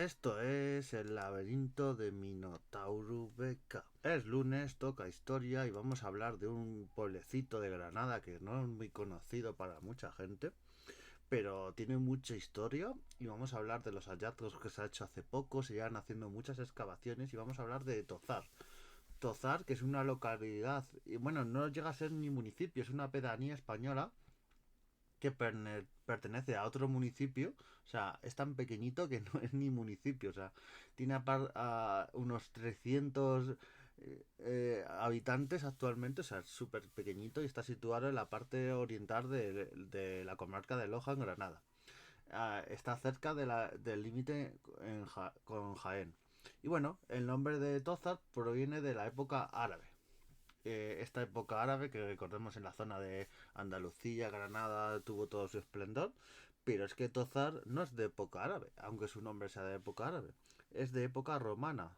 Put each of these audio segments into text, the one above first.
Esto es el laberinto de Minotauro BK. Es lunes, toca historia y vamos a hablar de un pueblecito de Granada que no es muy conocido para mucha gente, pero tiene mucha historia y vamos a hablar de los hallazgos que se ha hecho hace poco. Se llevan haciendo muchas excavaciones y vamos a hablar de Tozar. Tozar, que es una localidad, y bueno, no llega a ser ni municipio, es una pedanía española que pertenece a otro municipio. O sea, es tan pequeñito que no es ni municipio. O sea, tiene a unos 300 habitantes actualmente. O sea, es súper pequeñito y está situado en la parte oriental de la comarca de Loja, en Granada. Está cerca del límite con Jaén. Y bueno, el nombre de Tozar proviene de la época árabe. Esta época árabe, que recordemos en la zona de Andalucía, Granada, tuvo todo su esplendor, pero es que Tozar no es de época árabe, aunque su nombre sea de época árabe, es de época romana.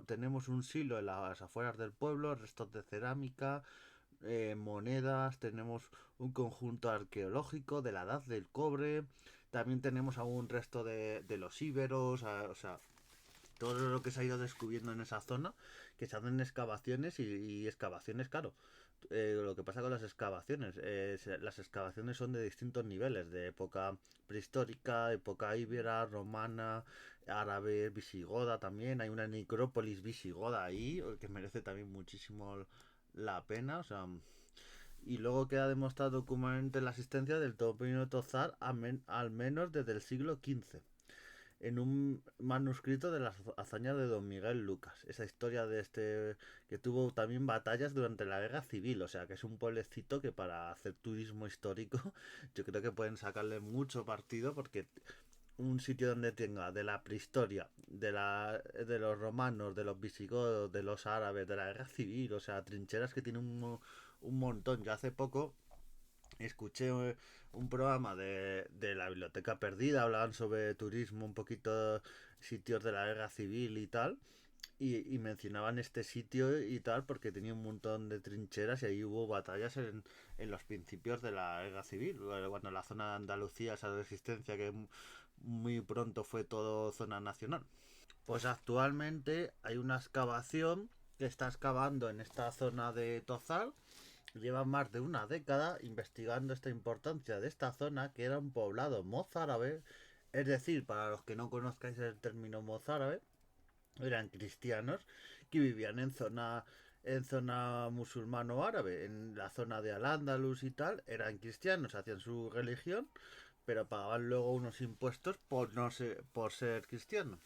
Tenemos un silo en las afueras del pueblo, restos de cerámica, monedas, tenemos un conjunto arqueológico de la edad del cobre, también tenemos algún resto de los íberos, o sea, todo lo que se ha ido descubriendo en esa zona, que se hacen excavaciones y excavaciones, claro. Lo que pasa con las excavaciones, las excavaciones son de distintos niveles, de época prehistórica, época íbera, romana, árabe, visigoda también. Hay una necrópolis visigoda ahí, que merece también muchísimo la pena, o sea. Y luego queda demostrado documentalmente la existencia del Topo Tozar al menos desde el siglo XV en un manuscrito de las hazañas de Don Miguel Lucas. Esa historia de este que tuvo también batallas durante la guerra civil, o sea que es un pueblecito que para hacer turismo histórico yo creo que pueden sacarle mucho partido, porque un sitio donde tenga de la prehistoria, de los romanos, de los visigodos, de los árabes, de la guerra civil, o sea, trincheras que tiene un montón. Yo hace poco escuché un programa de la Biblioteca Perdida, hablaban sobre turismo, un poquito sitios de la guerra civil y tal, y mencionaban este sitio y tal porque tenía un montón de trincheras y ahí hubo batallas en los principios de la guerra civil, cuando la zona de Andalucía, esa resistencia que muy pronto fue todo zona nacional. Pues actualmente hay una excavación que está excavando en esta zona de Tozal. Lleva más de una década investigando esta importancia de esta zona, que era un poblado mozárabe. Es decir, para los que no conozcáis el término mozárabe, eran cristianos que vivían en zona musulmano árabe, en la zona de Al-Ándalus y tal. Eran cristianos, hacían su religión, pero pagaban luego unos impuestos por ser cristianos.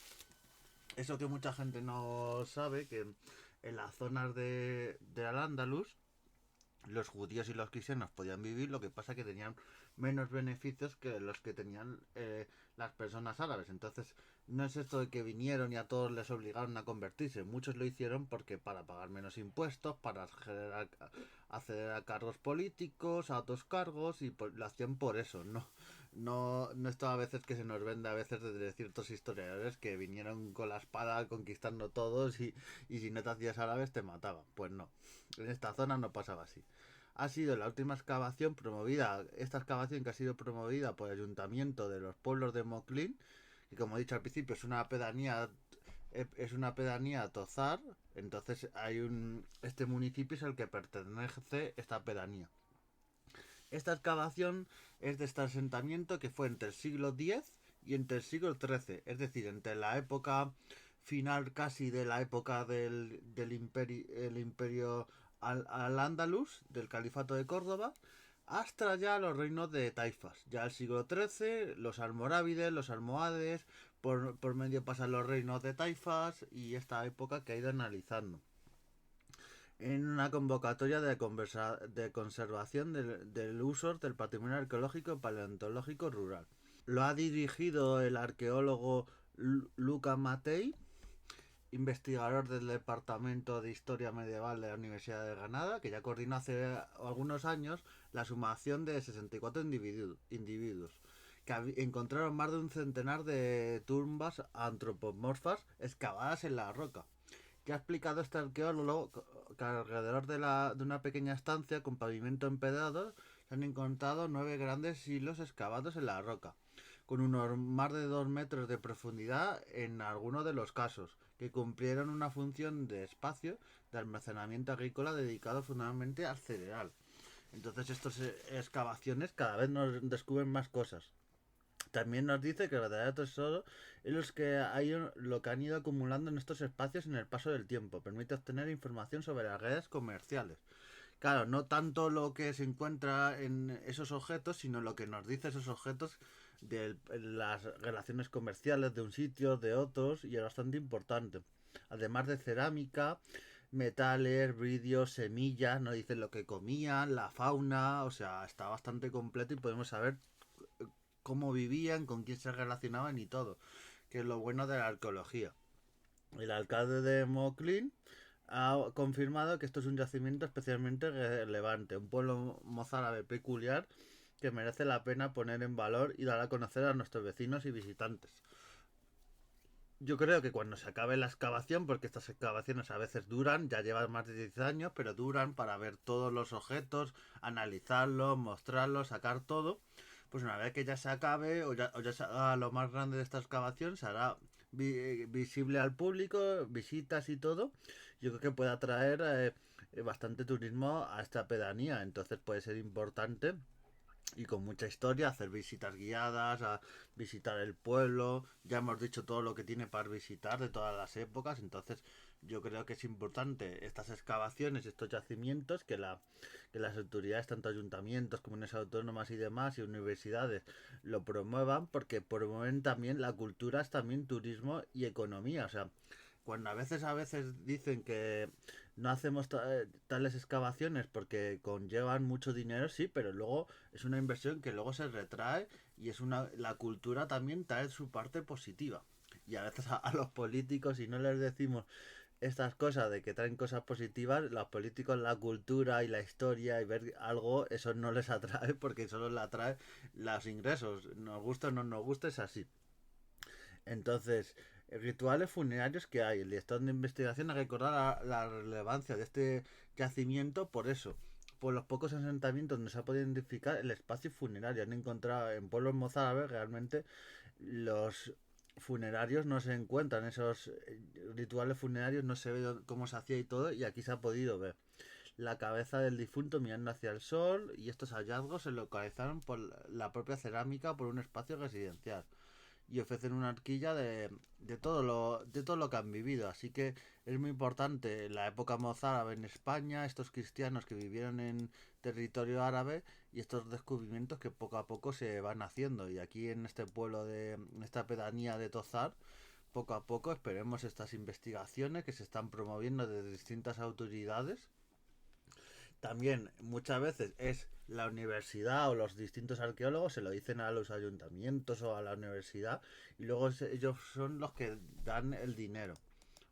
Eso que mucha gente no sabe, que en las zonas de Al-Ándalus los judíos y los cristianos podían vivir, lo que pasa que tenían menos beneficios que los que tenían las personas árabes. Entonces, no es esto de que vinieron y a todos les obligaron a convertirse. Muchos lo hicieron porque para pagar menos impuestos, para acceder a cargos políticos, a otros cargos, y lo hacían por eso. No esto a veces que se nos vende a veces de ciertos historiadores que vinieron con la espada conquistando todos y si no te hacías árabes te mataban. Pues no, en esta zona no pasaba así. Ha sido la última excavación promovida, esta excavación que ha sido promovida por el Ayuntamiento de los Pueblos de Moclín, que como he dicho al principio es una pedanía Tozar. Entonces este municipio es el que pertenece esta pedanía. Esta excavación es de este asentamiento que fue entre el siglo X y entre el siglo XIII, es decir, entre la época final casi de la época del imperio al-Ándalus, del califato de Córdoba, hasta ya los reinos de taifas. Ya el siglo XIII, los almorávides, los almohades, por medio pasan los reinos de taifas y esta época que ha ido analizando en una convocatoria de conservación del uso del patrimonio arqueológico y paleontológico rural. Lo ha dirigido el arqueólogo Luca Matei, investigador del Departamento de Historia Medieval de la Universidad de Granada, que ya coordinó hace algunos años la sumación de 64 individuos que encontraron más de un centenar de tumbas antropomorfas excavadas en la roca. Que ha explicado este arqueólogo que alrededor de una pequeña estancia con pavimento empedrado se han encontrado 9 grandes hilos excavados en la roca, con unos más de 2 metros de profundidad en algunos de los casos, que cumplieron una función de espacio de almacenamiento agrícola dedicado fundamentalmente al cereal. Entonces estas excavaciones cada vez nos descubren más cosas. También nos dice que el verdadero tesoro es lo que han ido acumulando en estos espacios en el paso del tiempo. Permite obtener información sobre las redes comerciales. Claro, no tanto lo que se encuentra en esos objetos, sino lo que nos dice esos objetos de las relaciones comerciales de un sitio, de otros, y es bastante importante. Además de cerámica, metales, vídeos, semillas, nos dicen lo que comían, la fauna, o sea, está bastante completo y podemos saber cómo vivían, con quién se relacionaban y todo, que es lo bueno de la arqueología. El alcalde de Moclín ha confirmado que esto es un yacimiento especialmente relevante, un pueblo mozárabe peculiar que merece la pena poner en valor y dar a conocer a nuestros vecinos y visitantes. Yo creo que cuando se acabe la excavación, porque estas excavaciones a veces duran, ya llevan más de 10 años, pero duran para ver todos los objetos, analizarlos, mostrarlos, sacar todo, pues una vez que ya se acabe o ya se haga lo más grande de esta excavación, se hará visible al público, visitas y todo. Yo creo que puede atraer bastante turismo a esta pedanía, entonces puede ser importante y con mucha historia, hacer visitas guiadas, a visitar el pueblo, ya hemos dicho todo lo que tiene para visitar de todas las épocas, entonces yo creo que es importante estas excavaciones, estos yacimientos, que las autoridades, tanto ayuntamientos, comunidades autónomas y demás, y universidades, lo promuevan, porque promueven también la cultura, es también turismo y economía, o sea, cuando a veces dicen que no hacemos tales excavaciones porque conllevan mucho dinero, sí, pero luego es una inversión que luego se retrae y la cultura también trae su parte positiva. Y a veces a los políticos, si no les decimos estas cosas de que traen cosas positivas, los políticos la cultura y la historia y ver algo, eso no les atrae porque solo le atrae los ingresos. Nos gusta o no nos gusta, es así. Entonces, rituales funerarios que hay. El director de investigación ha recordado la relevancia de este yacimiento por eso. Por los pocos asentamientos donde se ha podido identificar el espacio funerario. Han encontrado en pueblos mozárabes realmente los funerarios no se encuentran. Esos rituales funerarios no se ve cómo se hacía y todo. Y aquí se ha podido ver la cabeza del difunto mirando hacia el sol. Y estos hallazgos se localizaron por la propia cerámica por un espacio residencial y ofrecen una horquilla de todo lo que han vivido. Así que es muy importante la época mozárabe en España, estos cristianos que vivieron en territorio árabe y estos descubrimientos que poco a poco se van haciendo. Y aquí en este pueblo en esta pedanía de Tozar, poco a poco esperemos estas investigaciones que se están promoviendo de distintas autoridades. También muchas veces es la universidad o los distintos arqueólogos se lo dicen a los ayuntamientos o a la universidad y luego ellos son los que dan el dinero,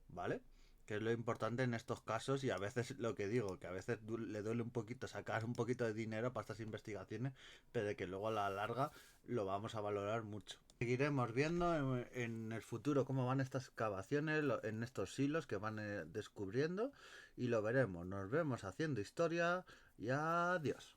¿vale? Que es lo importante en estos casos y a veces lo que digo, que a veces le duele un poquito sacar un poquito de dinero para estas investigaciones, pero de que luego a la larga lo vamos a valorar mucho. Seguiremos viendo en el futuro cómo van estas excavaciones, en estos silos que van descubriendo y lo veremos. Nos vemos haciendo historia y adiós.